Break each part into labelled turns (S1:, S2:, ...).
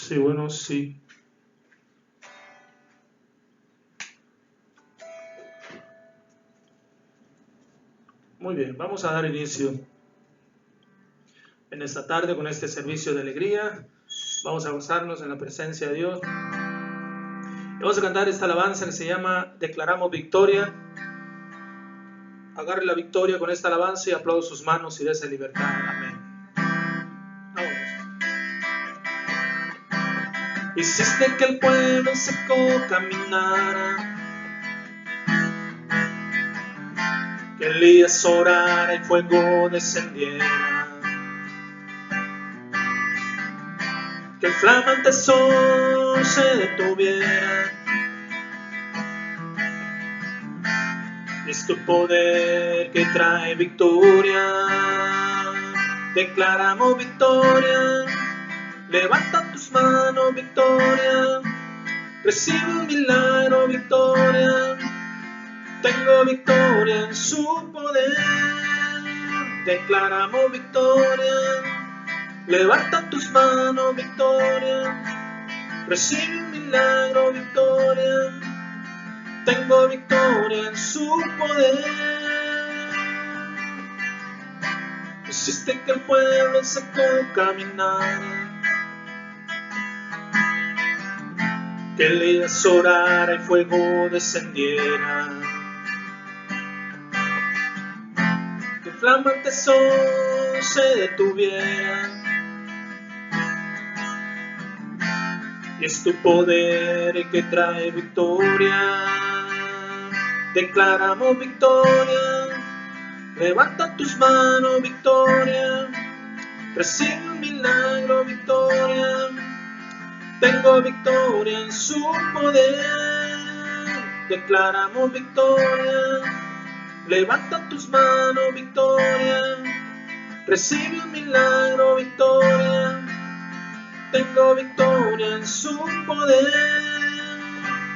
S1: Sí, bueno, sí. Muy bien, vamos a dar inicio en esta tarde con este servicio de alegría. Vamos a gozarnos en la presencia de Dios. Y vamos a cantar esta alabanza que se llama Declaramos Victoria. Agarre la victoria con esta alabanza y aplaude sus manos y dése libertad. Amén. Vamos. Hiciste que el pueblo en seco caminara, que Elías orara y fuego descendiera, que el flamante sol se detuviera. Y es tu poder que trae victoria. Declaramos victoria. Levanta tus manos, victoria. Recibe un milagro, victoria. Tengo victoria en su poder. Declaramos victoria. Levanta tus manos, victoria. Recibe un milagro, victoria. Tengo victoria en su poder. Hiciste que el pueblo en seco caminara, que Elías orara y fuego descendiera, que el flamante sol se detuviera. Y es tu poder el que trae victoria. Declaramos victoria. Levanta tus manos, victoria. Recibe un milagro, victoria. Tengo victoria en su poder. Declaramos victoria. Levanta tus manos, victoria. Recibe un milagro, victoria. Tengo victoria en su poder.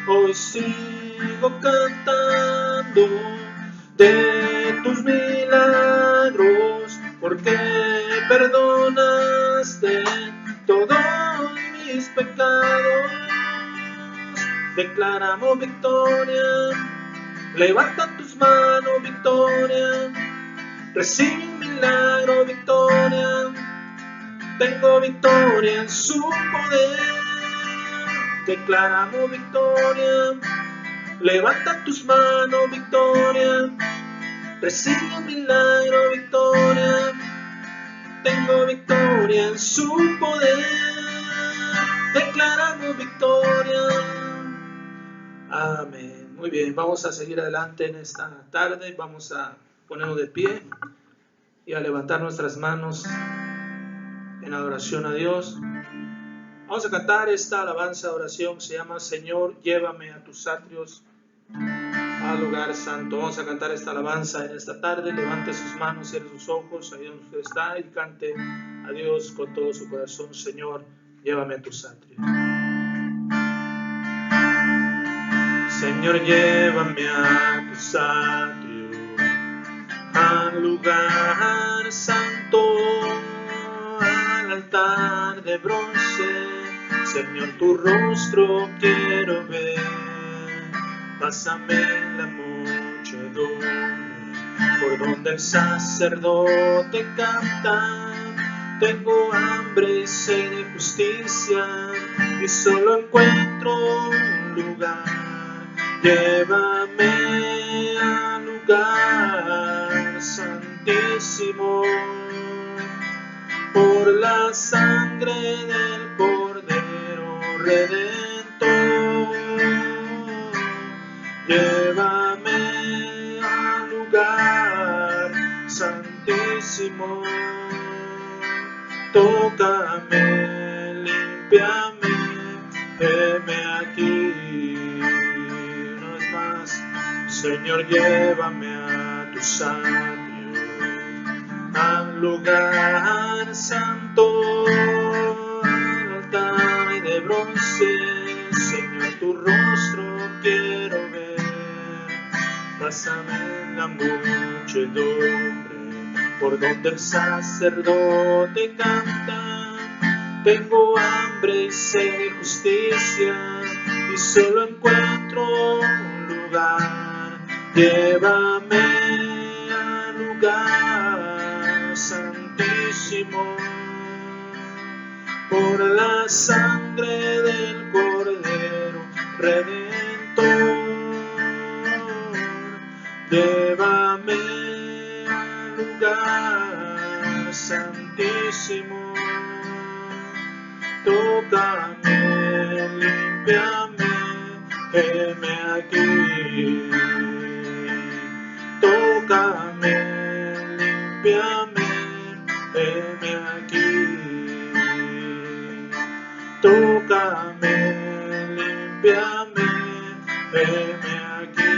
S1: Hoy sigo cantando de tus milagros, porque perdonaste todos mis pecados. Declaramos victoria. Levanta tus manos, victoria. Recibe un milagro, victoria. Tengo victoria en su poder. Declaramos victoria. Levanta tus manos, victoria. Recibe un milagro, victoria. Tengo victoria en su poder. Declaramos victoria. Amén. Muy bien, vamos a seguir adelante en esta tarde. Vamos a ponernos de pie y a levantar nuestras manos en adoración a Dios. Vamos a cantar esta alabanza de oración, se llama Señor, llévame a tus atrios, al lugar santo. Vamos a cantar esta alabanza en esta tarde. Levante sus manos, cierre sus ojos ahí donde usted está y cante a Dios con todo su corazón. Señor, llévame a tus atrios. Señor, llévame a tus atrios, al lugar santo, al altar de bronce. Señor, tu rostro quiero ver. Pásame la muchedumbre por donde el sacerdote canta. Tengo hambre y sed de justicia y solo encuentro un lugar. Llévame al lugar santísimo por la sangre del Cordero Redentor. Llévame al lugar santísimo. Tócame, límpiame, heme aquí. No es más, Señor, llévame a tus atrios, al lugar santo, al altar de bronce. Señor, tu rostro quiero ver. Pásame la muchedumbre por donde el sacerdote canta. Tengo hambre y sed de justicia y solo encuentro un lugar. Llévame al lugar santísimo por la sangre del Cordero Redentor. Llévame al lugar santísimo. Tócame, límpiame, heme aquí. Tócame, límpiame, heme aquí. Tócame, límpiame, heme aquí.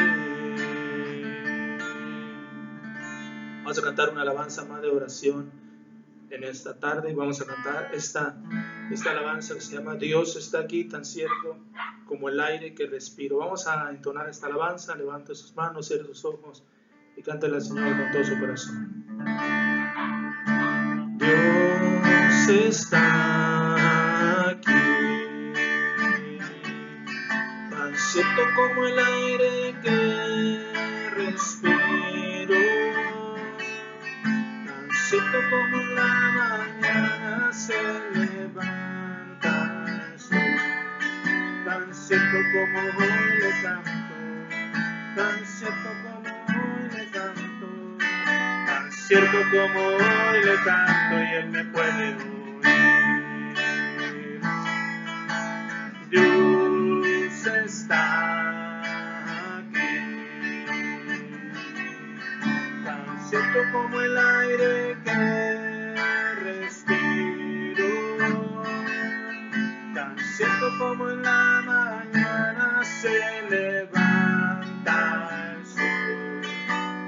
S1: Vamos a cantar una alabanza más de oración en esta tarde y vamos a cantar esta alabanza que se llama Dios está aquí tan cierto como el aire que respiro. Vamos a entonar esta alabanza, levante sus manos, cierre sus ojos y cántale al Señor con todo su corazón. Dios está aquí, tan cierto como el aire que respiro, tan cierto como la mañana se levanta el sol, tan cierto como hoy le canto, tan cierto como hoy le canto, tan cierto como hoy le canto y Él me puede oír. Dios está aquí, tan cierto como el aire que respiro, tan cierto como en la mañana se levanta el sol,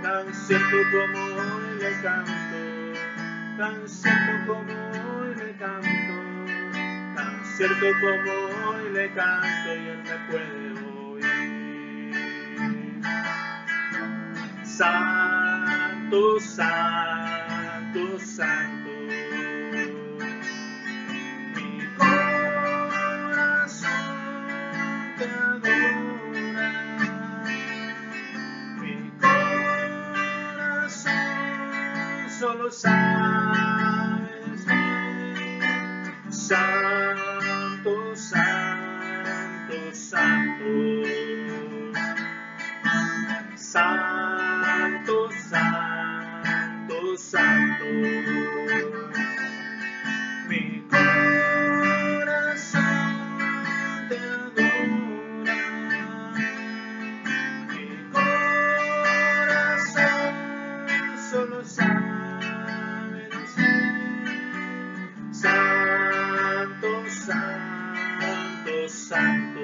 S1: tan cierto como hoy le canto, tan cierto como hoy le canto, tan cierto como hoy le canto y Él me puede oír. Santo, santo, santo, mi corazón te adora, mi corazón solo sabes bien. Santo, santo, santo, santo, santo, santo, mi corazón te adora, mi corazón solo sabe decir santo, santo, santo.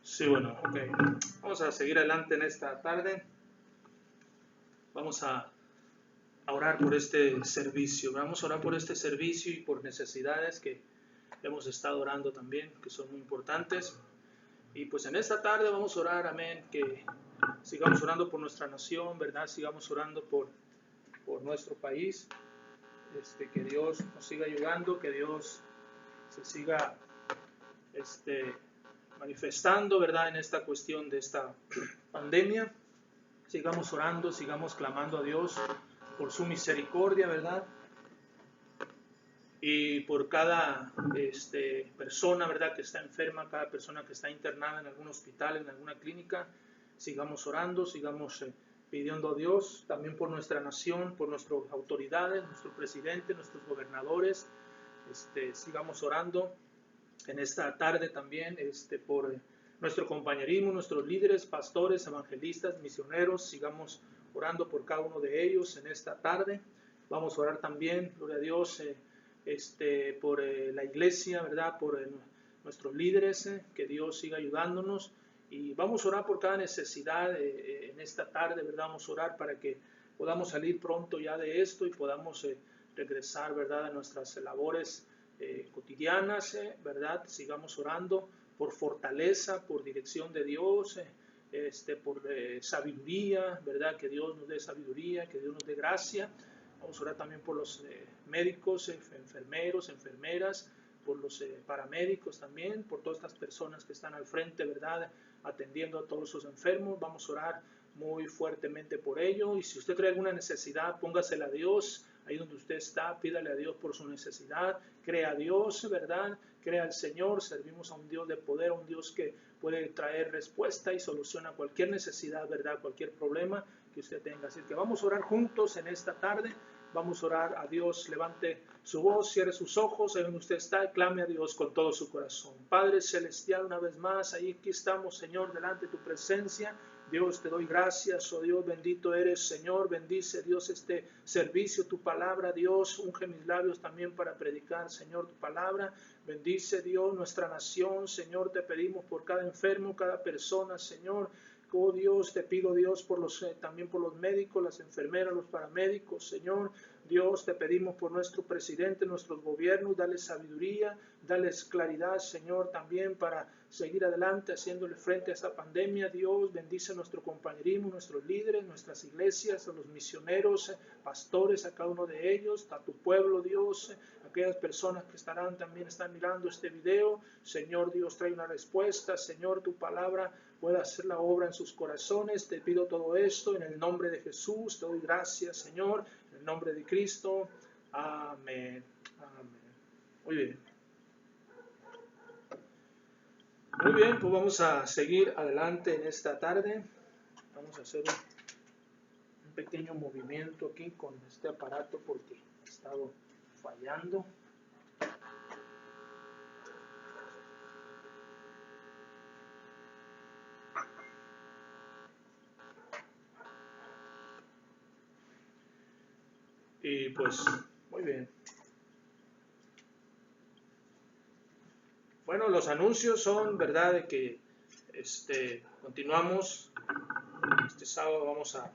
S1: Sí, bueno, ok. Vamos a seguir adelante en esta tarde. Vamos a orar por este servicio. Vamos a orar por este servicio y por necesidades que hemos estado orando también, que son muy importantes. Y pues en esta tarde vamos a orar, amén, que sigamos orando por nuestra nación, ¿verdad? Sigamos orando por nuestro país. Que Dios nos siga ayudando, que Dios se siga manifestando, ¿verdad?, en esta cuestión de esta pandemia. Sigamos orando, sigamos clamando a Dios por su misericordia, ¿verdad? y por cada persona, ¿verdad?, que está enferma, cada persona que está internada en algún hospital, en alguna clínica. Sigamos orando, sigamos pidiendo a Dios, también por nuestra nación, por nuestras autoridades, nuestro presidente, nuestros gobernadores. Sigamos orando en esta tarde también por nuestro compañerismo, nuestros líderes, pastores, evangelistas, misioneros. Sigamos orando por cada uno de ellos en esta tarde. Vamos a orar también, gloria a Dios, por la iglesia, ¿verdad?, por nuestros líderes, que Dios siga ayudándonos. Y vamos a orar por cada necesidad en esta tarde, ¿verdad? Vamos a orar para que podamos salir pronto ya de esto y podamos regresar, ¿verdad?, a nuestras labores cotidianas, ¿verdad? Sigamos orando por fortaleza, por dirección de Dios, por sabiduría, ¿verdad? Que Dios nos dé sabiduría, que Dios nos dé gracia. Vamos a orar también por los médicos, enfermeros, enfermeras, por los paramédicos también, por todas estas personas que están al frente, ¿verdad?, atendiendo a todos sus enfermos. Vamos a orar muy fuertemente por ello. Y si usted trae alguna necesidad, póngasela a Dios. Ahí donde usted está, pídale a Dios por su necesidad. Crea a Dios, ¿verdad? Crea al Señor. Servimos a un Dios de poder, a un Dios que puede traer respuesta y soluciona cualquier necesidad, ¿verdad?, cualquier problema que usted tenga. Así que vamos a orar juntos en esta tarde. Vamos a orar a Dios. Levante su voz, cierre sus ojos, ahí donde usted está, y clame a Dios con todo su corazón. Padre celestial, una vez más, ahí aquí estamos, Señor, delante de tu presencia. Dios, te doy gracias, oh Dios, bendito eres, Señor. Bendice, Dios, este servicio, tu palabra, Dios. Unge mis labios también para predicar, Señor, tu palabra. Bendice, Dios, nuestra nación, Señor. Te pedimos por cada enfermo, cada persona, Señor. Oh Dios, te pido, Dios, también por los médicos, las enfermeras, los paramédicos, Señor. Dios, te pedimos por nuestro presidente, nuestros gobiernos, dale sabiduría, dales claridad, Señor, también para seguir adelante haciéndole frente a esta pandemia. Dios, bendice nuestro compañerismo, nuestros líderes, nuestras iglesias, a los misioneros, pastores, a cada uno de ellos, a tu pueblo, Dios, aquellas personas que también están mirando este video. Señor Dios, trae una respuesta. Señor, tu palabra pueda hacer la obra en sus corazones. Te pido todo esto en el nombre de Jesús. Te doy gracias, Señor, en el nombre de Cristo. Amén. Amén. Muy bien. Muy bien, pues vamos a seguir adelante en esta tarde. Vamos a hacer un pequeño movimiento aquí con este aparato porque ha estado fallando. Y pues, muy bien. Bueno, los anuncios son, ¿verdad?, de que continuamos. Este sábado vamos a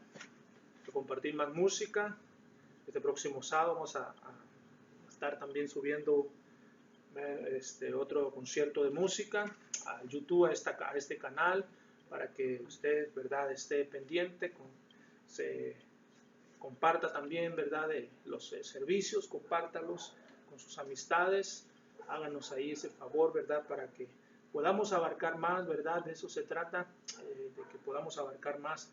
S1: compartir más música. Este próximo sábado vamos a estar también subiendo otro concierto de música a YouTube, a este canal, para que usted, ¿verdad?, esté pendiente, se comparta también, ¿verdad?, de los servicios, compártalos con sus amistades. Háganos ahí ese favor, ¿verdad?, para que podamos abarcar más, ¿verdad? De eso se trata, de que podamos abarcar más,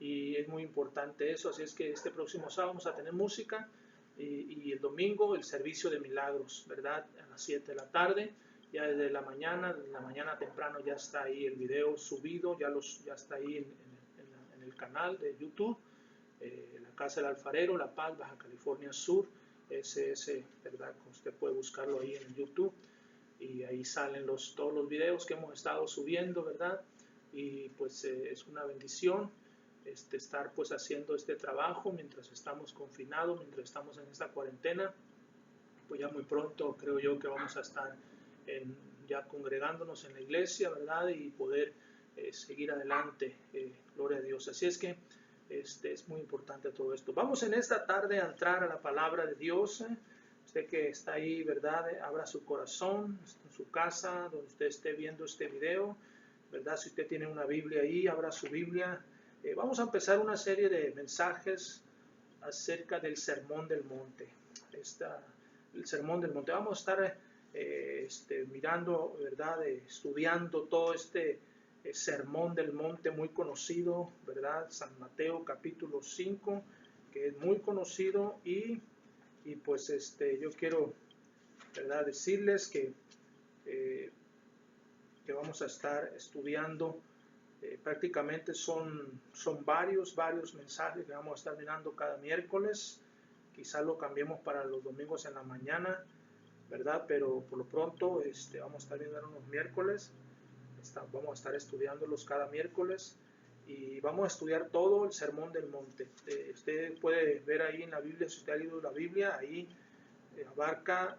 S1: y es muy importante eso. Así es que este próximo sábado vamos a tener música, y el domingo el servicio de milagros, ¿verdad?, a las 7 de la tarde. Ya desde la mañana temprano ya está ahí el video subido, ya está ahí en el canal de YouTube. La Casa del Alfarero, La Paz, Baja California Sur, ¿verdad? Usted puede buscarlo ahí en YouTube, y ahí salen todos los videos que hemos estado subiendo, ¿verdad? Y pues es una bendición estar pues haciendo este trabajo mientras estamos confinados, mientras estamos en esta cuarentena. Pues ya muy pronto creo yo que vamos a estar ya congregándonos en la iglesia, ¿verdad? Y poder seguir adelante, gloria a Dios. Así es que es muy importante todo esto. Vamos en esta tarde a entrar a la palabra de Dios. Usted que está ahí, ¿verdad?, abra su corazón en su casa, donde usted esté viendo este video, ¿verdad? Si usted tiene una Biblia ahí, abra su Biblia. Vamos a empezar una serie de mensajes acerca del Sermón del Monte. El Sermón del Monte. Vamos a estar mirando, ¿verdad?, estudiando todo Sermón del Monte muy conocido, ¿verdad? San Mateo capítulo 5, que es muy conocido, y pues yo quiero ¿verdad? Decirles que vamos a estar estudiando, prácticamente son varios mensajes que vamos a estar mirando cada miércoles. Quizás lo cambiemos para los domingos en la mañana, ¿verdad? Pero por lo pronto vamos a estar viendo unos miércoles, vamos a estar estudiándolos cada miércoles y vamos a estudiar todo el Sermón del Monte. Usted puede ver ahí en la Biblia, si usted ha leído la Biblia, ahí abarca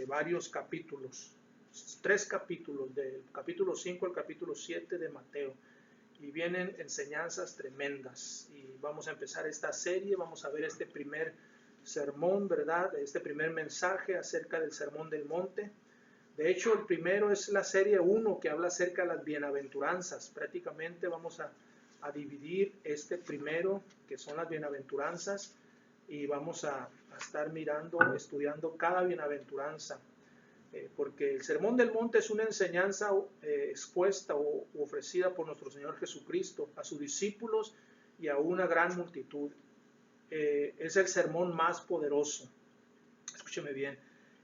S1: varios capítulos, 3 capítulos, del capítulo 5 al capítulo 7 de Mateo, y vienen enseñanzas tremendas. Y vamos a empezar esta serie, vamos a ver este primer sermón, ¿verdad? Este primer mensaje acerca del Sermón del Monte. De hecho, el primero es la serie 1 que habla acerca de las bienaventuranzas. Prácticamente vamos a dividir este primero, que son las bienaventuranzas, y vamos a estar mirando, estudiando cada bienaventuranza, porque el Sermón del Monte es una enseñanza expuesta o ofrecida por nuestro Señor Jesucristo a sus discípulos y a una gran multitud. Es el sermón más poderoso, escúcheme bien,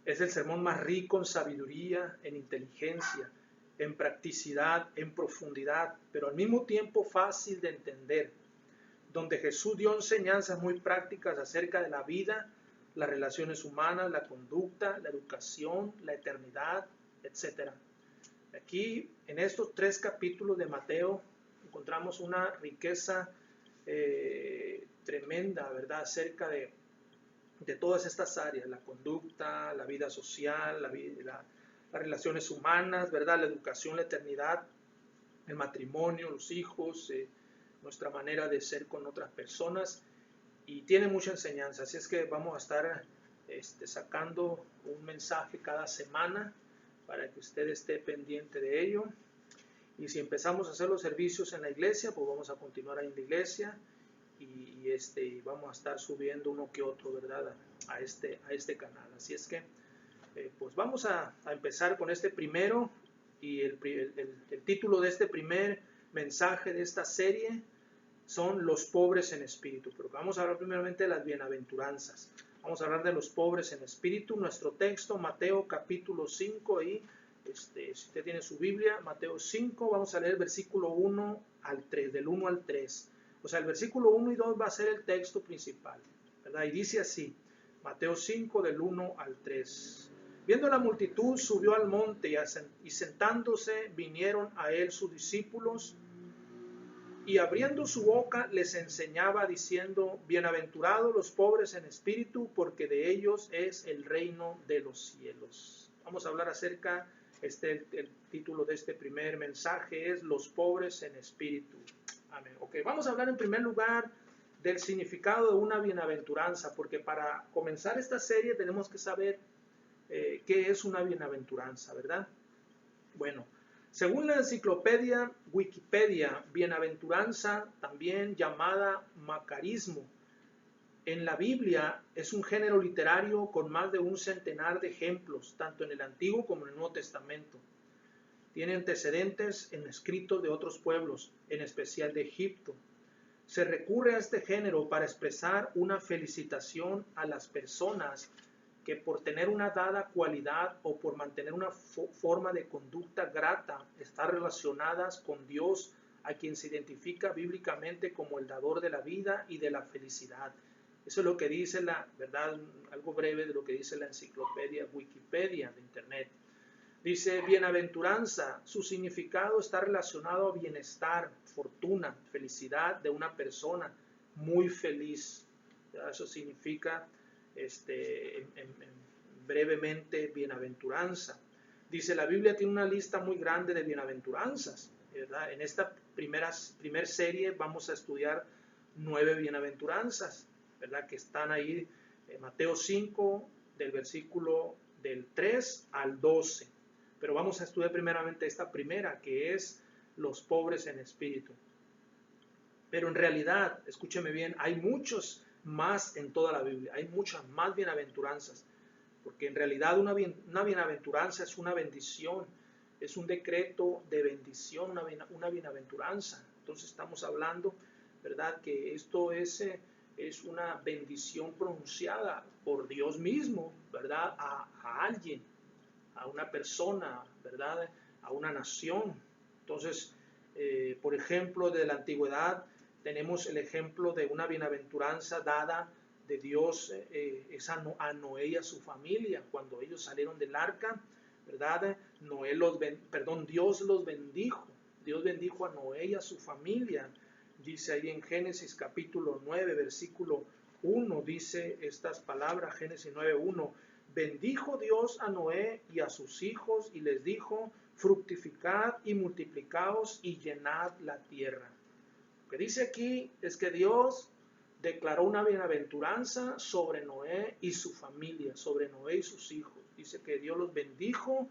S1: es el sermón más rico en sabiduría, en inteligencia, en practicidad, en profundidad, pero al mismo tiempo fácil de entender, donde Jesús dio enseñanzas muy prácticas acerca de la vida, las relaciones humanas, la conducta, la educación, la eternidad, etc. Aquí, en estos 3 capítulos de Mateo, encontramos una riqueza tremenda, ¿verdad?, acerca de todas estas áreas: la conducta, la vida social, las relaciones humanas, ¿verdad?, la educación, la eternidad, el matrimonio, los hijos, nuestra manera de ser con otras personas, y tiene mucha enseñanza. Así es que vamos a estar sacando un mensaje cada semana para que usted esté pendiente de ello. Y si empezamos a hacer los servicios en la iglesia, pues vamos a continuar ahí en la iglesia, y vamos a estar subiendo uno que otro, ¿verdad?, a este canal. Así es que pues vamos a empezar con este primero, y el título de este primer mensaje de esta serie son los pobres en espíritu. Pero vamos a hablar primeramente de las bienaventuranzas. Vamos a hablar de los pobres en espíritu. Nuestro texto, Mateo capítulo 5, y si usted tiene su Biblia, Mateo 5, vamos a leer versículo 1 al 3, del 1 al 3. O sea, el versículo 1 y 2 va a ser el texto principal, ¿verdad? Y dice así, Mateo 5, del 1 al 3. Viendo la multitud, subió al monte, y sentándose vinieron a él sus discípulos, y abriendo su boca les enseñaba diciendo: bienaventurados los pobres en espíritu, porque de ellos es el reino de los cielos. Vamos a hablar acerca, el título de este primer mensaje es los pobres en espíritu. Amén. Ok, vamos a hablar en primer lugar del significado de una bienaventuranza, porque para comenzar esta serie tenemos que saber qué es una bienaventuranza, ¿verdad? Bueno, según la enciclopedia Wikipedia, bienaventuranza, también llamada macarismo, en la Biblia es un género literario con más de un centenar de ejemplos, tanto en el Antiguo como en el Nuevo Testamento. Tiene antecedentes en escritos de otros pueblos, en especial de Egipto. Se recurre a este género para expresar una felicitación a las personas que por tener una dada cualidad o por mantener una forma de conducta grata están relacionadas con Dios, a quien se identifica bíblicamente como el dador de la vida y de la felicidad. Eso es lo que dice algo breve de lo que dice la enciclopedia Wikipedia de Internet. Dice: bienaventuranza, su significado está relacionado a bienestar, fortuna, felicidad de una persona, muy feliz. Eso significa brevemente bienaventuranza. Dice: la Biblia tiene una lista muy grande de bienaventuranzas, ¿verdad? En esta primer serie vamos a estudiar 9 bienaventuranzas, ¿verdad?, que están ahí en Mateo 5, del versículo del 3 al 12. Pero vamos a estudiar primeramente esta primera, que es los pobres en espíritu. Pero en realidad, escúcheme bien, hay muchos más en toda la Biblia, hay muchas más bienaventuranzas, porque en realidad una bienaventuranza es una bendición, es un decreto de bendición, una bienaventuranza. Entonces estamos hablando, ¿verdad?, que esto es es una bendición pronunciada por Dios mismo, ¿verdad? A alguien, a una persona, ¿verdad? A una nación. Entonces, por ejemplo, de la antigüedad tenemos el ejemplo de una bienaventuranza dada de Dios es a Noé y a su familia. Cuando ellos salieron del arca, ¿verdad? Dios los bendijo. Dios bendijo a Noé y a su familia. Dice ahí en Génesis capítulo 9, versículo 1, dice estas palabras, Génesis 9:1. Bendijo Dios a Noé y a sus hijos y les dijo, fructificad y multiplicaos y llenad la tierra. Lo que dice aquí es que Dios declaró una bienaventuranza sobre Noé y su familia, sobre Noé y sus hijos. Dice que Dios los bendijo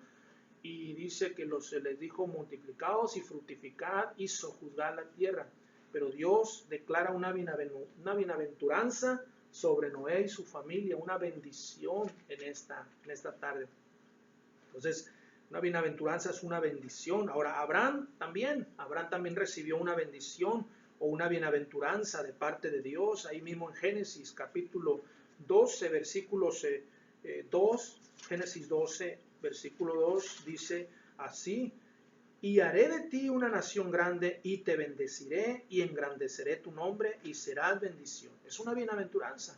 S1: y dice que les dijo multiplicaos y fructificad y sojuzgad la tierra. Pero Dios declara una bienaventuranza sobre Noé y su familia, una bendición en esta tarde. Entonces, una bienaventuranza es una bendición. Ahora, Abraham también recibió una bendición o una bienaventuranza de parte de Dios. Ahí mismo en Génesis capítulo 12, versículos 2, Génesis 12, versículo 2, dice así: y haré de ti una nación grande y te bendeciré y engrandeceré tu nombre y serás bendición. Es una bienaventuranza,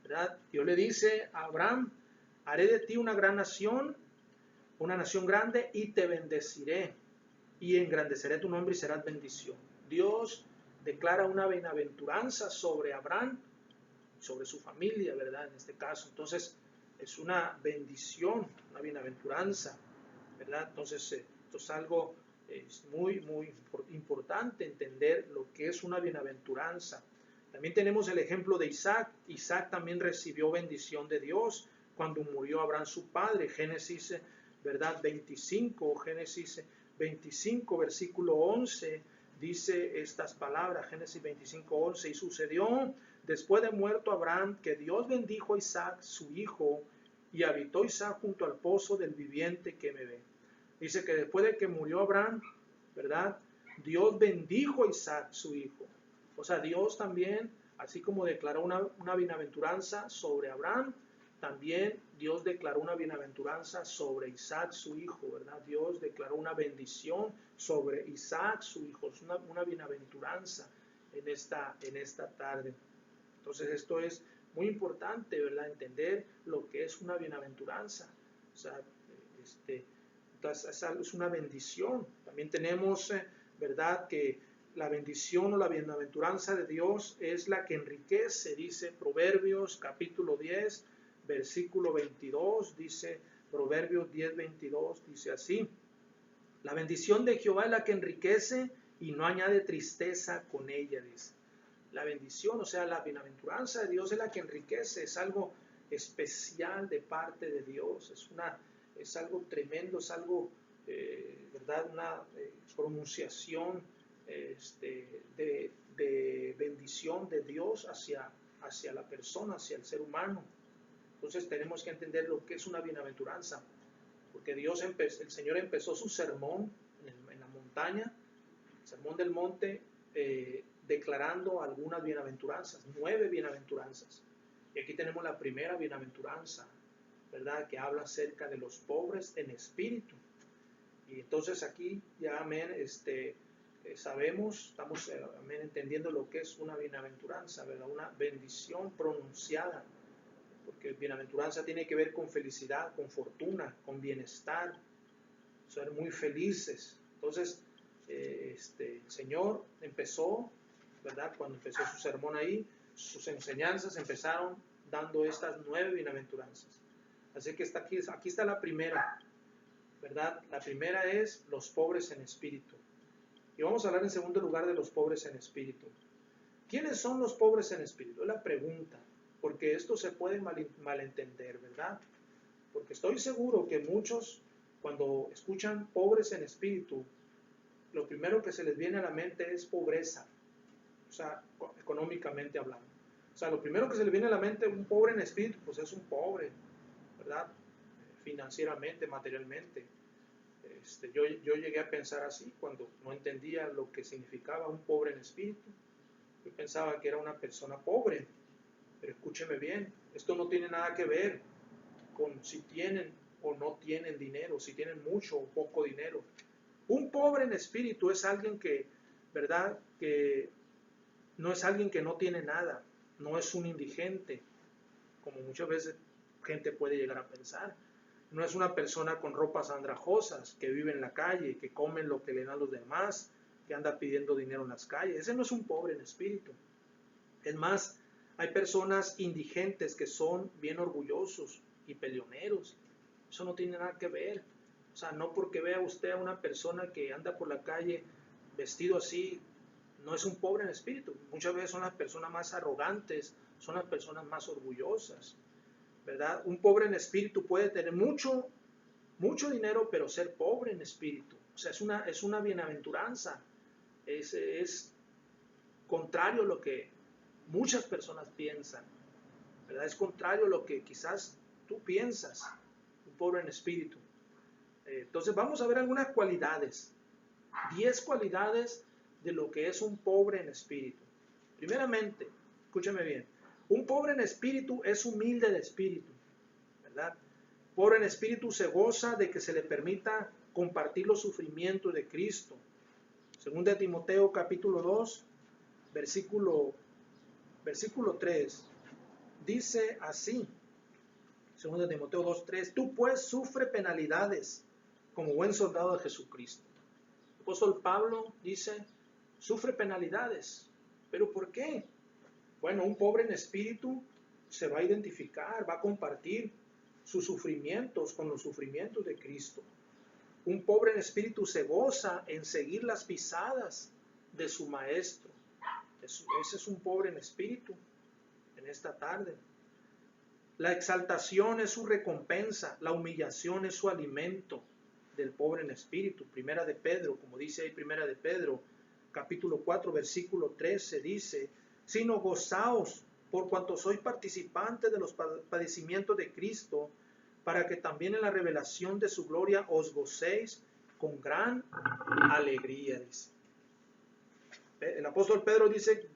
S1: ¿verdad? Dios le dice a Abraham, haré de ti una gran nación, una nación grande y te bendeciré y engrandeceré tu nombre y serás bendición. Dios declara una bienaventuranza sobre Abraham, sobre su familia, ¿verdad? En este caso, entonces es una bendición, una bienaventuranza, ¿verdad? Entonces esto es algo muy, muy importante entender lo que es una bienaventuranza. También tenemos el ejemplo de Isaac. Isaac también recibió bendición de Dios cuando murió Abraham su padre. Génesis, ¿verdad? 25, Génesis 25, versículo 11, dice estas palabras, Génesis 25, 11, y sucedió después de muerto Abraham que Dios bendijo a Isaac, su hijo, y habitó Isaac junto al pozo del viviente que me ve. Dice que después de que murió Abraham, ¿verdad? Dios bendijo a Isaac, su hijo. O sea, Dios también, así como declaró una bienaventuranza sobre Abraham, también Dios declaró una bienaventuranza sobre Isaac, su hijo, ¿verdad? Dios declaró una bendición sobre Isaac, su hijo. Es una bienaventuranza en esta tarde. Entonces esto es muy importante, ¿verdad? Entender lo que es una bienaventuranza. O sea, entonces es una bendición. También tenemos, ¿verdad? Que la bendición o la bienaventuranza de Dios es la que enriquece, dice Proverbios capítulo 10, versículo 22, dice Proverbios 10, 22, dice así: la bendición de Jehová es la que enriquece y no añade tristeza con ella, dice. La bendición, o sea, la bienaventuranza de Dios es la que enriquece, es algo especial de parte de Dios, es algo tremendo, es algo, ¿verdad? Una pronunciación de bendición de Dios hacia la persona, hacia el ser humano. Entonces tenemos que entender lo que es una bienaventuranza, porque el Señor empezó su sermón en la montaña, el sermón del monte, declarando algunas bienaventuranzas, 9 bienaventuranzas. Y aquí tenemos la primera bienaventuranza, ¿verdad? Que habla acerca de los pobres en espíritu. Y entonces aquí ya, amén, sabemos, estamos, amén, entendiendo lo que es una bienaventuranza, ¿verdad? Una bendición pronunciada, porque bienaventuranza tiene que ver con felicidad, con fortuna, con bienestar, ser muy felices. Entonces, el Señor empezó, ¿verdad? Cuando empezó su sermón ahí, sus enseñanzas empezaron dando estas 9 bienaventuranzas. Así que aquí está la primera, ¿verdad? La primera es los pobres en espíritu. Y vamos a hablar en segundo lugar de los pobres en espíritu. ¿Quiénes son los pobres en espíritu? Es la pregunta, porque esto se puede malentender, ¿verdad? Porque estoy seguro que muchos, cuando escuchan pobres en espíritu, lo primero que se les viene a la mente es pobreza, o sea, económicamente hablando. O sea, lo primero que se les viene a la mente, un pobre en espíritu, pues es un pobre, ¿verdad? Financieramente, materialmente. Yo llegué a pensar así cuando no entendía lo que significaba un pobre en espíritu. Yo pensaba que era una persona pobre, Pero escúcheme bien, esto no tiene nada que ver con si tienen o no tienen dinero, si tienen mucho o poco dinero. Un pobre en espíritu es alguien que, ¿verdad? Que no es alguien que no tiene nada, no es un indigente, como muchas veces gente puede llegar a pensar. No es una persona con ropas andrajosas, que vive en la calle, que come lo que le dan los demás, que anda pidiendo dinero en las calles. Ese no es un pobre en espíritu. Es más, hay personas indigentes que son bien orgullosos y peleoneros. Eso no tiene nada que ver. O sea, no porque vea usted a una persona que anda por la calle vestido así, no es un pobre en espíritu. Muchas veces son las personas más arrogantes, son las personas más orgullosas, ¿verdad? Un pobre en espíritu puede tener mucho dinero, pero ser pobre en espíritu. O sea, es una bienaventuranza. Es contrario a lo que muchas personas piensan, ¿verdad? Es contrario a lo que quizás tú piensas, un pobre en espíritu. Entonces vamos a ver algunas cualidades, 10 cualidades de lo que es un pobre en espíritu. Primeramente, escúchame bien, un pobre en espíritu es humilde de espíritu, ¿verdad? Pobre en espíritu se goza de que se le permita compartir los sufrimientos de Cristo. Según de Timoteo capítulo 2, versículo 3, dice así, según de Timoteo 2:3, tú pues sufre penalidades como buen soldado de Jesucristo. El apóstol Pablo dice, sufre penalidades. ¿Pero por qué? Bueno, un pobre en espíritu se va a identificar, va a compartir sus sufrimientos con los sufrimientos de Cristo. Un pobre en espíritu se goza en seguir las pisadas de su maestro. Ese es un pobre en espíritu en esta tarde. La exaltación es su recompensa, la humillación es su alimento del pobre en espíritu. Primera de Pedro, como dice ahí Primera de Pedro, capítulo 4, versículo 13, dice, sino gozaos por cuanto sois participantes de los padecimientos de Cristo, para que también en la revelación de su gloria os gocéis con gran alegría, dice. El apóstol Pedro dice,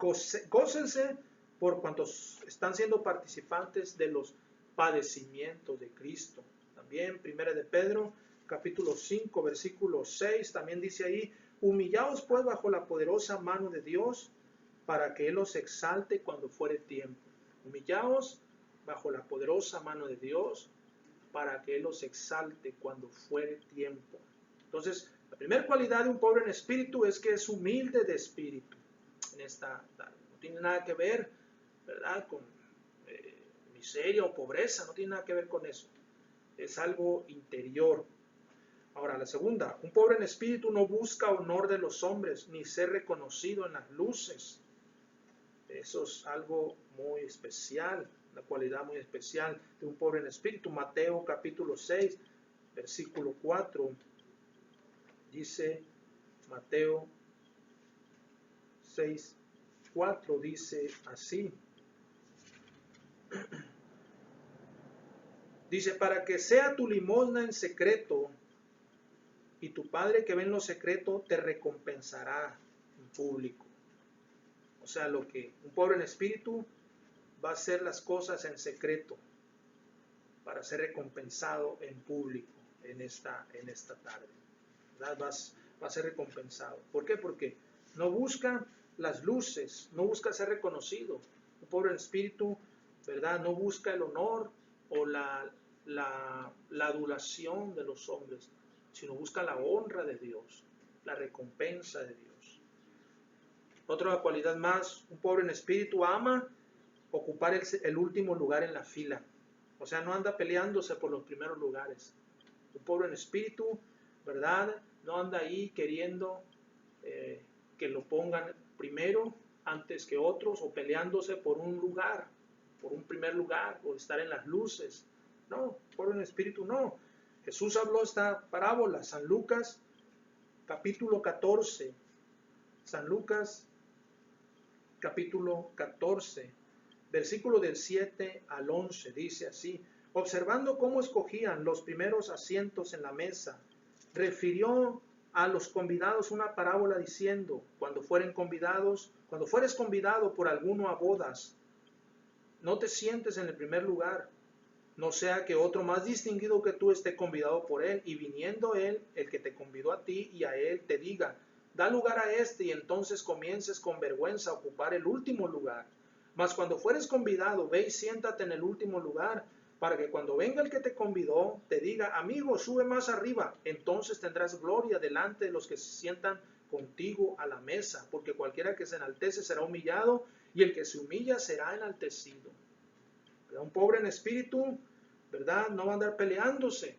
S1: gócense por cuantos están siendo participantes de los padecimientos de Cristo. También, Primera de Pedro, capítulo 5, versículo 6, también dice ahí, humillaos pues bajo la poderosa mano de Dios, para que Él os exalte cuando fuere tiempo. Humillaos bajo la poderosa mano de Dios, para que Él os exalte cuando fuere tiempo. Entonces, la primera cualidad de un pobre en espíritu es que es humilde de espíritu en esta tarde. No tiene nada que ver, ¿verdad?, con miseria o pobreza, no tiene nada que ver con eso. Es algo interior. Ahora, la segunda, un pobre en espíritu no busca honor de los hombres, ni ser reconocido en las luces. Eso es algo muy especial, una cualidad muy especial de un pobre en espíritu. Mateo capítulo 6, versículo 4, dice, Mateo 6, 4, dice así. Dice, para que sea tu limosna en secreto, y tu Padre que ve en lo secreto te recompensará en público. O sea, lo que un pobre en espíritu va a hacer las cosas en secreto para ser recompensado en público en esta tarde. ¿Verdad? Va a ser recompensado. ¿Por qué? Porque no busca las luces, no busca ser reconocido. Un pobre en espíritu, ¿verdad?, no busca el honor o la adulación de los hombres, sino busca la honra de Dios, la recompensa de Dios. Otra cualidad más, un pobre en espíritu ama ocupar el último lugar en la fila. O sea, no anda peleándose por los primeros lugares. Un pobre en espíritu, ¿verdad?, no anda ahí queriendo que lo pongan primero antes que otros, o peleándose por un lugar, por un primer lugar, o estar en las luces. No, pobre en espíritu no. Jesús habló esta parábola, San Lucas capítulo 14. San Lucas capítulo 14, versículo del 7 al 11, dice así, observando cómo escogían los primeros asientos en la mesa, refirió a los convidados una parábola diciendo, cuando fueres convidado por alguno a bodas, No te sientes en el primer lugar, no sea que otro más distinguido que tú esté convidado por él, y viniendo él, el que te convidó a ti y a él, te diga, da lugar a este, y entonces comiences con vergüenza a ocupar el último lugar. Mas cuando fueres convidado, ve y siéntate en el último lugar, para que cuando venga el que te convidó, te diga, amigo, sube más arriba. Entonces tendrás gloria delante de los que se sientan contigo a la mesa, porque cualquiera que se enaltece será humillado, y el que se humilla será enaltecido. Un pobre en espíritu, ¿verdad? No va a andar peleándose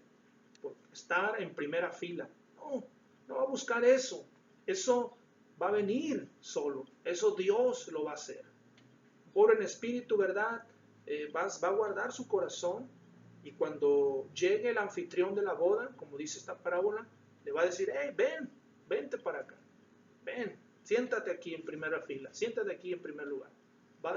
S1: por estar en primera fila. No, no va a buscar eso. Eso va a venir solo. Eso Dios lo va a hacer. Un pobre en espíritu, ¿verdad? Va a guardar su corazón, y cuando llegue el anfitrión de la boda, como dice esta parábola, le va a decir, hey, vente para acá. Ven, siéntate aquí en primera fila. Siéntate aquí en primer lugar. Va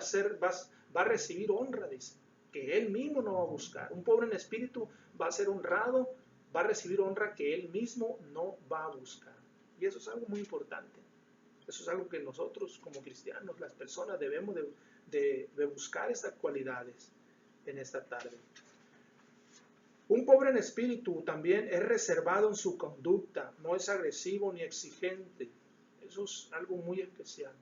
S1: a recibir honra, dice, que él mismo no va a buscar. Un pobre en espíritu va a ser honrado, va a recibir honra que él mismo no va a buscar. Y eso es algo muy importante. Eso es algo que nosotros como cristianos, las personas, debemos de buscar estas cualidades en esta tarde. Un pobre en espíritu también es reservado en su conducta, no es agresivo ni exigente. Eso es algo muy especial.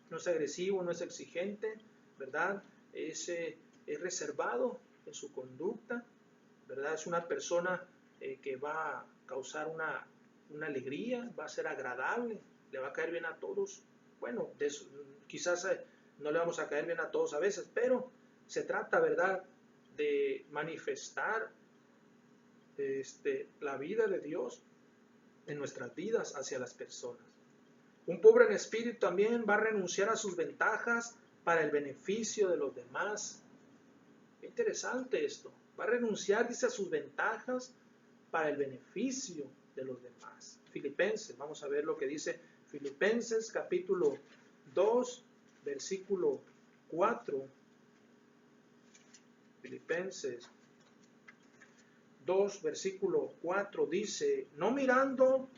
S1: No es agresivo, no es exigente, ¿verdad? Es reservado en su conducta, ¿verdad? Es una persona que va a causar una alegría, va a ser agradable, le va a caer bien a todos. Bueno, quizás no le vamos a caer bien a todos a veces, pero se trata, ¿verdad?, de manifestar la vida de Dios en nuestras vidas hacia las personas. Un pobre en espíritu también va a renunciar a sus ventajas para el beneficio de los demás. Qué interesante esto. Va a renunciar, dice, a sus ventajas para el beneficio de los demás. Filipenses, vamos a ver lo que dice Filipenses capítulo 2, versículo 4. Filipenses 2, versículo 4 dice, no mirando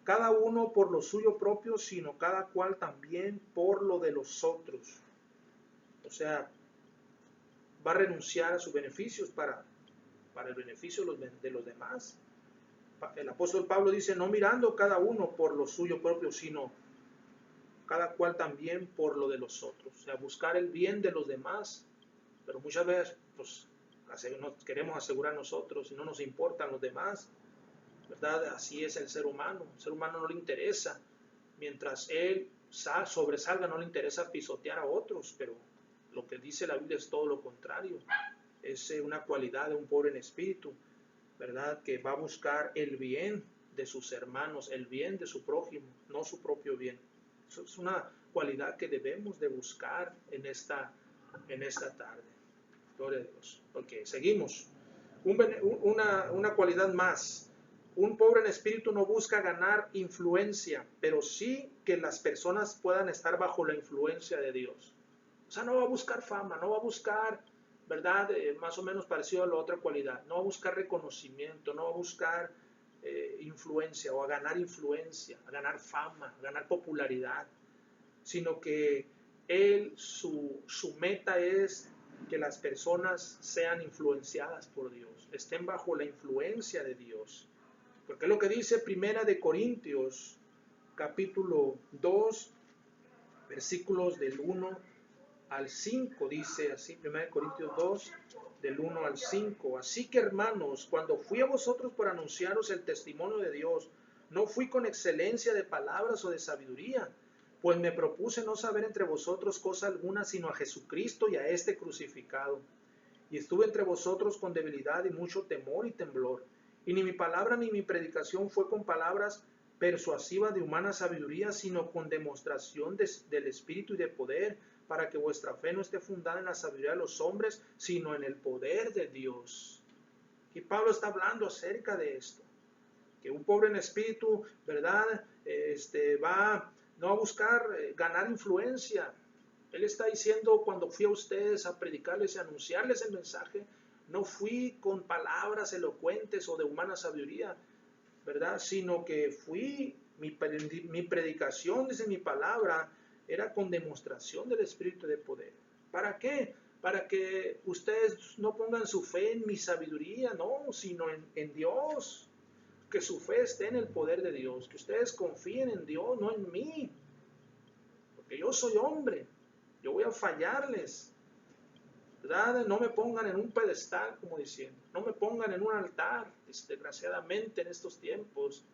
S1: cada uno por lo suyo propio, sino cada cual también por lo de los otros. O sea, va a renunciar a sus beneficios para el beneficio de los demás. El apóstol Pablo dice, no mirando cada uno por lo suyo propio, sino cada cual también por lo de los otros. O sea, buscar el bien de los demás. Pero muchas veces pues, nos queremos asegurar nosotros y no nos importan los demás, ¿verdad? Así es el ser humano. El ser humano no le interesa, mientras él sobresalga, no le interesa pisotear a otros, pero lo que dice la Biblia es todo lo contrario. Es una cualidad de un pobre en espíritu, ¿verdad? Que va a buscar el bien de sus hermanos, el bien de su prójimo, no su propio bien. Eso es una cualidad que debemos de buscar en esta tarde. Gloria a Dios. Ok, seguimos. Una cualidad más. Un pobre en espíritu no busca ganar influencia, pero sí que las personas puedan estar bajo la influencia de Dios. O sea, no va a buscar fama, no va a buscar, ¿verdad? Más o menos parecido a la otra cualidad. No va a buscar reconocimiento, no va a buscar influencia o a ganar fama, a ganar popularidad, sino que su meta es que las personas sean influenciadas por Dios, estén bajo la influencia de Dios. Porque es lo que dice Primera de Corintios, capítulo 2, versículos del 1 al 5, dice así, 1 Corintios 2, del 1 al 5. Así que, hermanos, cuando fui a vosotros por anunciaros el testimonio de Dios, no fui con excelencia de palabras o de sabiduría, pues me propuse no saber entre vosotros cosa alguna, sino a Jesucristo y a este crucificado. Y estuve entre vosotros con debilidad y mucho temor y temblor. Y ni mi palabra ni mi predicación fue con palabras persuasivas de humana sabiduría, sino con demostración del Espíritu y de poder, para que vuestra fe no esté fundada en la sabiduría de los hombres, sino en el poder de Dios. Y Pablo está hablando acerca de esto, que un pobre en espíritu, ¿verdad? No va a buscar ganar influencia. Él está diciendo, cuando fui a ustedes a predicarles y anunciarles el mensaje, no fui con palabras elocuentes o de humana sabiduría, ¿verdad? Sino que mi predicación, dice mi palabra, era con demostración del Espíritu de poder. ¿Para qué? para que ustedes no pongan su fe en mi sabiduría, no, sino en Dios. Que su fe esté en el poder de Dios, que ustedes confíen en Dios, no en mí, porque yo soy hombre, yo voy a fallarles, ¿verdad? No me pongan en un pedestal, como diciendo, no me pongan en un altar. Desgraciadamente en estos tiempos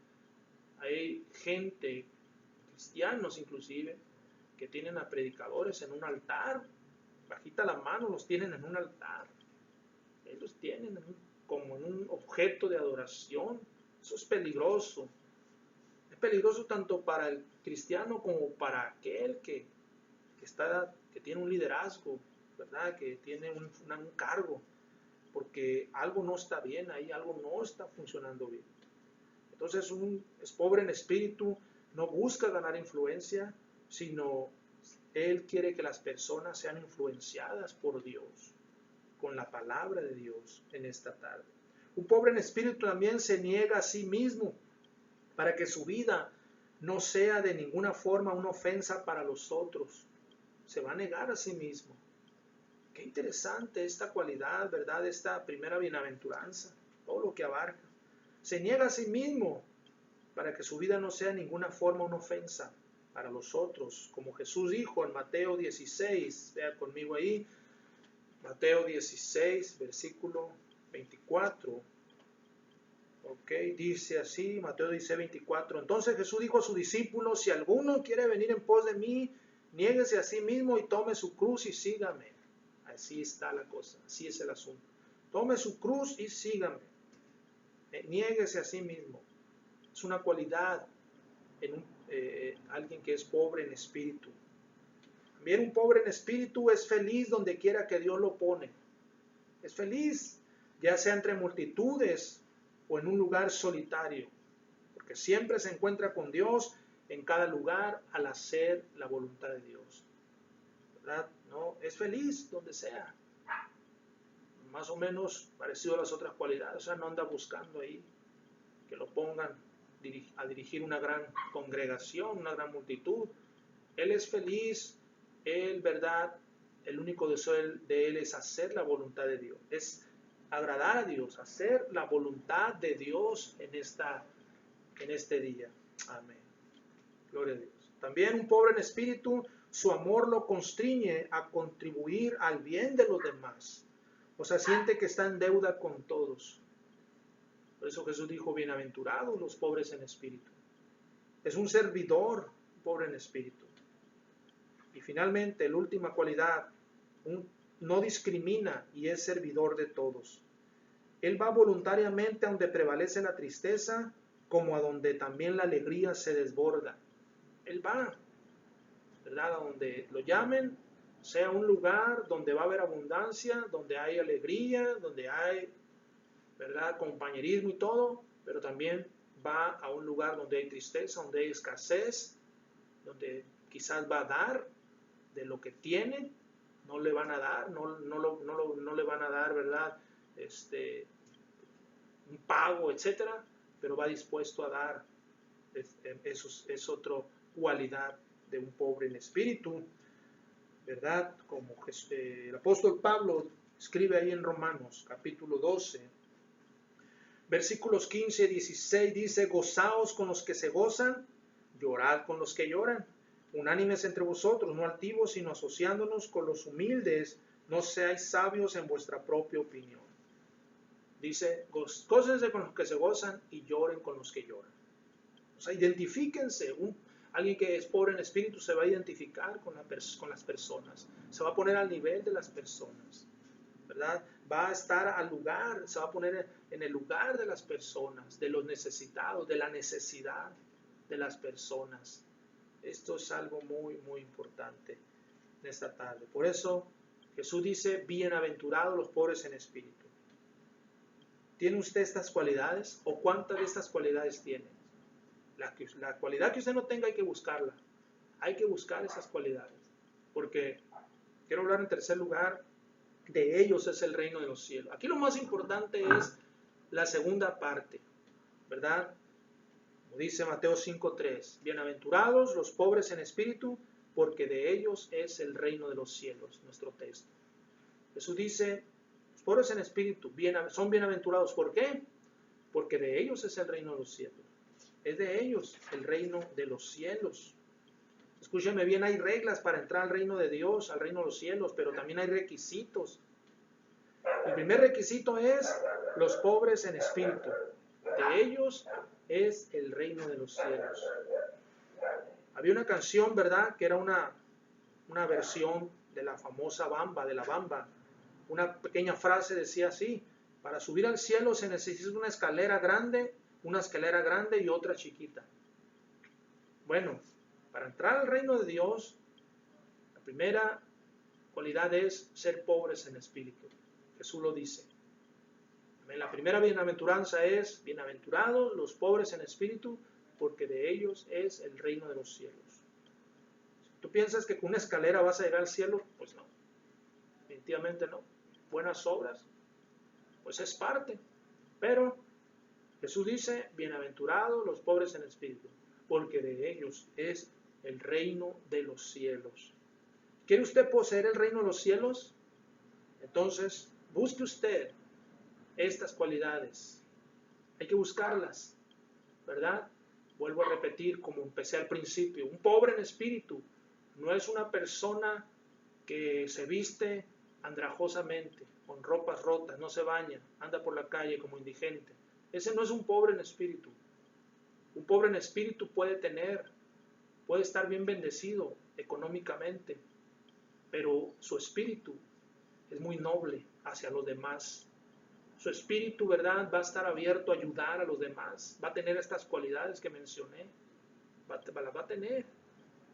S1: hay gente, cristianos inclusive, que tienen a predicadores en un altar, bajita la mano, los tienen en un altar, ellos tienen como en un objeto de adoración. Eso es peligroso. Es peligroso tanto para el cristiano como para aquel que tiene un liderazgo, ¿verdad? Que tiene un cargo, porque algo no está bien ahí, algo no está funcionando bien. Entonces es pobre en espíritu, no busca ganar influencia, sino él quiere que las personas sean influenciadas por Dios, con la palabra de Dios en esta tarde. Un pobre en espíritu también se niega a sí mismo para que su vida no sea de ninguna forma una ofensa para los otros. Se va a negar a sí mismo. Qué interesante esta cualidad, ¿verdad? Esta primera bienaventuranza, todo lo que abarca. Se niega a sí mismo para que su vida no sea de ninguna forma una ofensa para los otros. Como Jesús dijo en Mateo 16, vea conmigo ahí, Mateo 16, versículo 24. Ok, dice así, Mateo 16, 24. Entonces Jesús dijo a sus discípulos, si alguno quiere venir en pos de mí, niéguese a sí mismo y tome su cruz y sígame. Así está la cosa, así es el asunto. Tome su cruz y sígame. Niéguese a sí mismo. Es una cualidad en alguien que es pobre en espíritu. También un pobre en espíritu es feliz donde quiera que Dios lo pone. Es feliz, ya sea entre multitudes o en un lugar solitario, porque siempre se encuentra con Dios en cada lugar al hacer la voluntad de Dios, ¿verdad? ¿No? Es feliz donde sea, más o menos parecido a las otras cualidades, o sea, no anda buscando ahí que lo pongan a dirigir una gran congregación, una gran multitud. Él es feliz, él, ¿verdad? El único deseo de él es hacer la voluntad de Dios, es agradar a Dios, hacer la voluntad de Dios en este día. Amén. Gloria a Dios. También un pobre en espíritu, su amor lo constriñe a contribuir al bien de los demás. O sea, siente que está en deuda con todos. Por eso Jesús dijo, bienaventurados los pobres en espíritu. Es un servidor pobre en espíritu. Y finalmente, la última cualidad, no discrimina y es servidor de todos. Él va voluntariamente a donde prevalece la tristeza, como a donde también la alegría se desborda. Él va, ¿verdad? A donde lo llamen, sea un lugar donde va a haber abundancia, donde hay alegría, donde hay, ¿verdad?, compañerismo y todo, pero también va a un lugar donde hay tristeza, donde hay escasez, donde quizás va a dar de lo que tiene, no le van a dar, no le van a dar, ¿verdad?, un pago, etcétera, pero va dispuesto a dar. Eso es otra cualidad de un pobre en espíritu, ¿verdad? Como el apóstol Pablo escribe ahí en Romanos capítulo 12, versículos 15 y 16, dice, gozaos con los que se gozan, llorad con los que lloran, unánimes entre vosotros, no altivos, sino asociándonos con los humildes, no seáis sabios en vuestra propia opinión. Dice, gócense con los que se gozan y lloren con los que lloran. O sea, identifíquense. Alguien que es pobre en espíritu se va a identificar con las personas. Se va a poner al nivel de las personas, ¿verdad? Va a estar al lugar, se va a poner en el lugar de las personas, de los necesitados, de la necesidad de las personas. Esto es algo muy, muy importante en esta tarde. Por eso Jesús dice, bienaventurados los pobres en espíritu. ¿Tiene usted estas cualidades? ¿O cuántas de estas cualidades tiene? La cualidad que usted no tenga hay que buscarla. Hay que buscar esas cualidades. Porque quiero hablar en tercer lugar, de ellos es el reino de los cielos. Aquí lo más importante es la segunda parte, ¿verdad? Como dice Mateo 5:3, bienaventurados los pobres en espíritu, porque de ellos es el reino de los cielos, nuestro texto. Jesús dice, los pobres en espíritu son bienaventurados. ¿Por qué? Porque de ellos es el reino de los cielos. Es de ellos el reino de los cielos. Escúcheme bien, hay reglas para entrar al reino de Dios, al reino de los cielos, pero también hay requisitos. El primer requisito es los pobres en espíritu. De ellos es el reino de los cielos. Había una canción, ¿verdad?, que era una versión de la famosa Bamba, de la Bamba. Una pequeña frase decía así: para subir al cielo se necesita una escalera grande y otra chiquita. Bueno, para entrar al reino de Dios, la primera cualidad es ser pobres en espíritu. Jesús lo dice. La primera bienaventuranza es: bienaventurados los pobres en espíritu, porque de ellos es el reino de los cielos. ¿Tú piensas que con una escalera vas a llegar al cielo? Pues no, definitivamente no. Buenas obras, pues es parte. Pero Jesús dice: bienaventurados los pobres en espíritu, porque de ellos es el reino de los cielos. ¿Quiere usted poseer el reino de los cielos? Entonces, busque usted estas cualidades. Hay que buscarlas, ¿verdad? Vuelvo a repetir como empecé al principio. Un pobre en espíritu no es una persona que se viste andrajosamente, con ropas rotas, no se baña, anda por la calle como indigente. Ese no es un pobre en espíritu. Un pobre en espíritu puede estar bien bendecido económicamente, pero su espíritu es muy noble hacia los demás. Su espíritu, ¿verdad?, va a estar abierto a ayudar a los demás. Va a tener estas cualidades que mencioné. Las va a tener.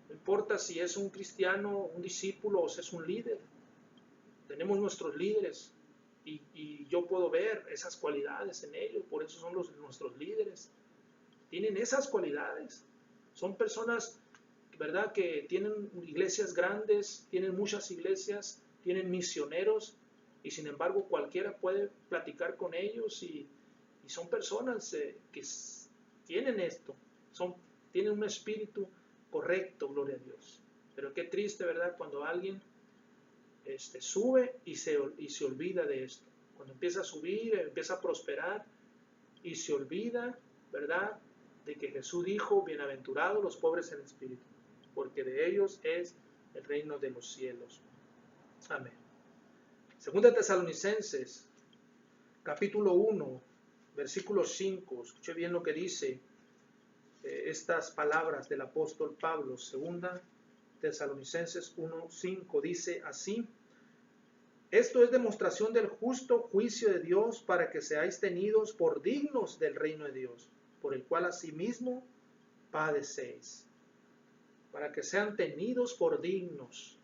S1: No importa si es un cristiano, un discípulo o si es un líder. Tenemos nuestros líderes y yo puedo ver esas cualidades en ellos. Por eso son nuestros líderes. Tienen esas cualidades. Son personas, ¿verdad?, que tienen iglesias grandes, tienen muchas iglesias, tienen misioneros, y sin embargo cualquiera puede platicar con ellos y son personas que tienen esto, tienen un espíritu correcto, gloria a Dios. Pero qué triste, ¿verdad?, cuando alguien sube y se olvida de esto. Cuando empieza a subir, empieza a prosperar y se olvida, ¿verdad?, de que Jesús dijo: bienaventurados los pobres en espíritu, porque de ellos es el reino de los cielos. Amén. Segunda Tesalonicenses, capítulo 1, versículo 5. Escuche bien lo que dice estas palabras del apóstol Pablo. Segunda Tesalonicenses 1, 5 dice así: esto es demostración del justo juicio de Dios, para que seáis tenidos por dignos del reino de Dios, por el cual asimismo padecéis. Para que sean tenidos por dignos.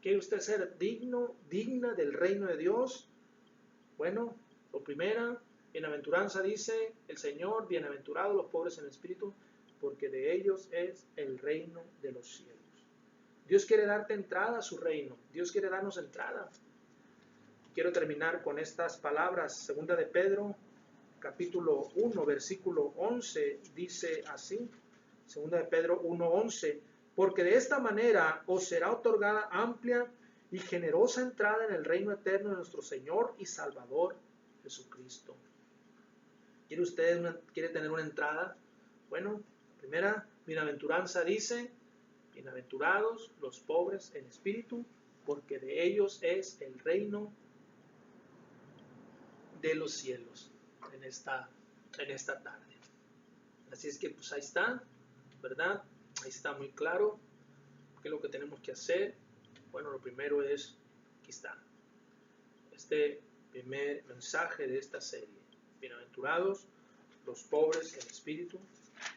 S1: ¿Quiere usted ser digna del reino de Dios? Bueno, lo primera, bienaventuranza dice el Señor: bienaventurados los pobres en espíritu, porque de ellos es el reino de los cielos. Dios quiere darte entrada a su reino. Dios quiere darnos entrada. Quiero terminar con estas palabras. Segunda de Pedro, capítulo 1, versículo 11, dice así. Segunda de Pedro 1, 11. Porque de esta manera os será otorgada amplia y generosa entrada en el reino eterno de nuestro Señor y Salvador Jesucristo. ¿Quiere tener una entrada? Bueno, la primera bienaventuranza dice: bienaventurados los pobres en espíritu, porque de ellos es el reino de los cielos en esta tarde. Así es que pues ahí está, ¿verdad? Ahí está muy claro qué es lo que tenemos que hacer. Bueno, lo primero es, aquí está, este primer mensaje de esta serie: bienaventurados los pobres en espíritu,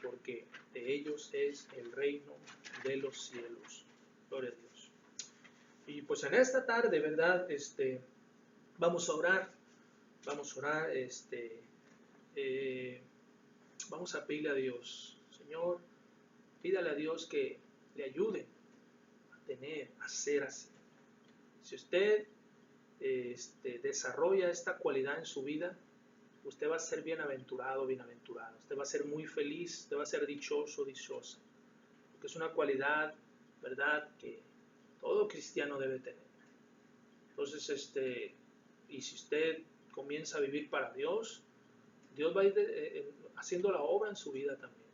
S1: porque de ellos es el reino de los cielos. Gloria a Dios. Y pues en esta tarde, ¿verdad?, vamos a orar, vamos a pedirle a Dios. Señor, pídale a Dios que le ayude a ser así. Si usted desarrolla esta cualidad en su vida, usted va a ser bienaventurado, bienaventurada. Usted va a ser muy feliz, usted va a ser dichoso, dichosa. Porque es una cualidad, ¿verdad?, que todo cristiano debe tener. Entonces, y si usted comienza a vivir para Dios, Dios va a ir haciendo la obra en su vida también.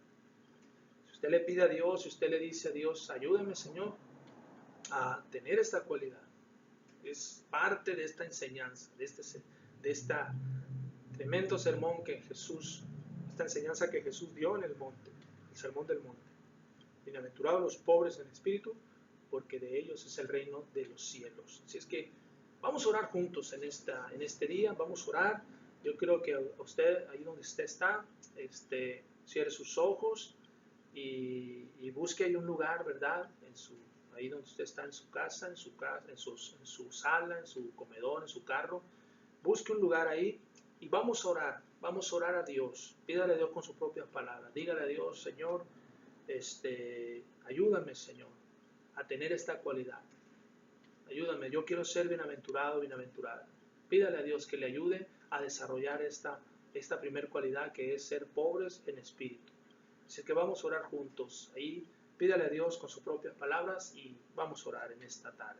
S1: Si usted le pide a Dios, si usted le dice a Dios, ayúdame, Señor, a tener esta cualidad, es parte de esta enseñanza, de esta tremendo sermón que Jesús, esta enseñanza que Jesús dio en el monte, el sermón del monte. Bienaventurados los pobres en espíritu, porque de ellos es el reino de los cielos. Así es que vamos a orar juntos en este día, vamos a orar. Yo creo que a usted, ahí donde usted está, cierre sus ojos y busque ahí un lugar, ¿verdad? Ahí donde usted está, en su casa, en su sala, en su comedor, en su carro. Busque un lugar ahí y vamos a orar a Dios. Pídale a Dios con sus propias palabras. Dígale a Dios, Señor, ayúdame, Señor, a tener esta cualidad. Ayúdame, yo quiero ser bienaventurado, bienaventurada. Pídale a Dios que le ayude a desarrollar esta primer cualidad, que es ser pobres en espíritu. Así que vamos a orar juntos. Ahí pídale a Dios con sus propias palabras y vamos a orar en esta tarde.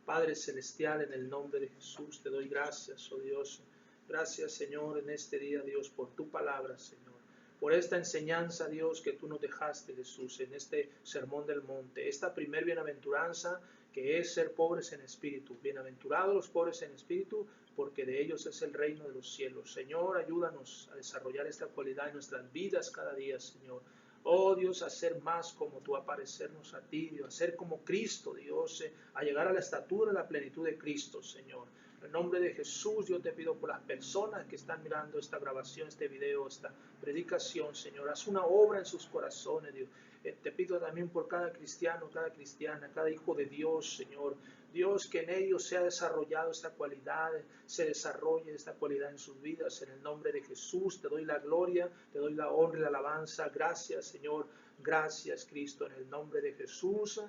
S1: Padre Celestial, en el nombre de Jesús, te doy gracias, oh Dios. Gracias, Señor, en este día, Dios, por tu palabra, Señor. Por esta enseñanza, Dios, que tú nos dejaste, Jesús, en este sermón del monte. Esta primer bienaventuranza, que es ser pobres en espíritu. Bienaventurados los pobres en espíritu, porque de ellos es el reino de los cielos. Señor, ayúdanos a desarrollar esta cualidad en nuestras vidas cada día, Señor. Oh Dios, a ser más como tú, a parecernos a ti, Dios, a ser como Cristo, Dios, a llegar a la estatura, a la plenitud de Cristo, Señor. En nombre de Jesús, yo te pido por las personas que están mirando esta grabación, este video, esta predicación, Señor. Haz una obra en sus corazones, Dios. Te pido también por cada cristiano, cada cristiana, cada hijo de Dios, Señor. Dios, que en ellos se ha desarrollado esta cualidad, se desarrolle esta cualidad en sus vidas. En el nombre de Jesús, te doy la gloria, te doy la honra y la alabanza. Gracias, Señor. Gracias, Cristo. En el nombre de Jesús.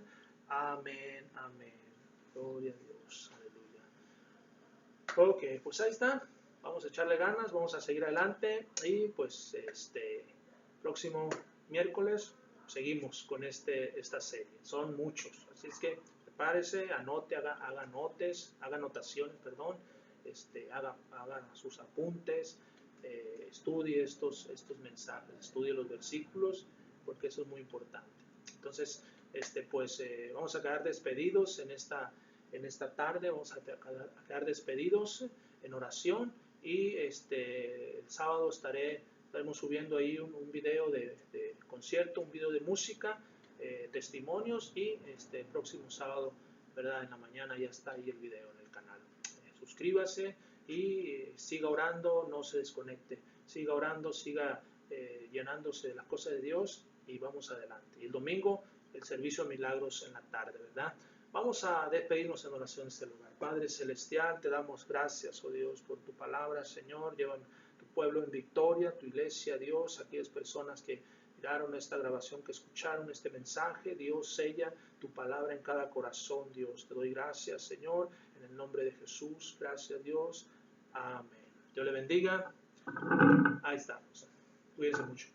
S1: Amén, amén. Gloria a Dios. Aleluya. Ok, pues ahí está. Vamos a echarle ganas, vamos a seguir adelante. Y pues próximo miércoles seguimos con esta serie. Son muchos. Así es que prepárese, anote, haga anotaciones, perdón, haga sus apuntes, estudie estos mensajes, estudie los versículos, porque eso es muy importante. Entonces, vamos a quedar despedidos en esta tarde, vamos a quedar despedidos en oración y el sábado estaremos subiendo ahí un video de concierto, un video de música, testimonios y el próximo sábado, ¿verdad? En la mañana ya está ahí el video en el canal. Suscríbase y siga orando, no se desconecte, siga orando, siga llenándose de las cosas de Dios y vamos adelante. Y el domingo el servicio de milagros en la tarde, ¿verdad? Vamos a despedirnos en oración en este lugar. Padre Celestial, te damos gracias, oh Dios, por tu palabra, Señor. Llevan tu pueblo en victoria, tu iglesia, Dios, aquellas personas que miraron esta grabación, que escucharon este mensaje. Dios, sella tu palabra en cada corazón, Dios. Te doy gracias, Señor, en el nombre de Jesús. Gracias, Dios. Amén. Dios le bendiga. Ahí estamos. Cuídense mucho.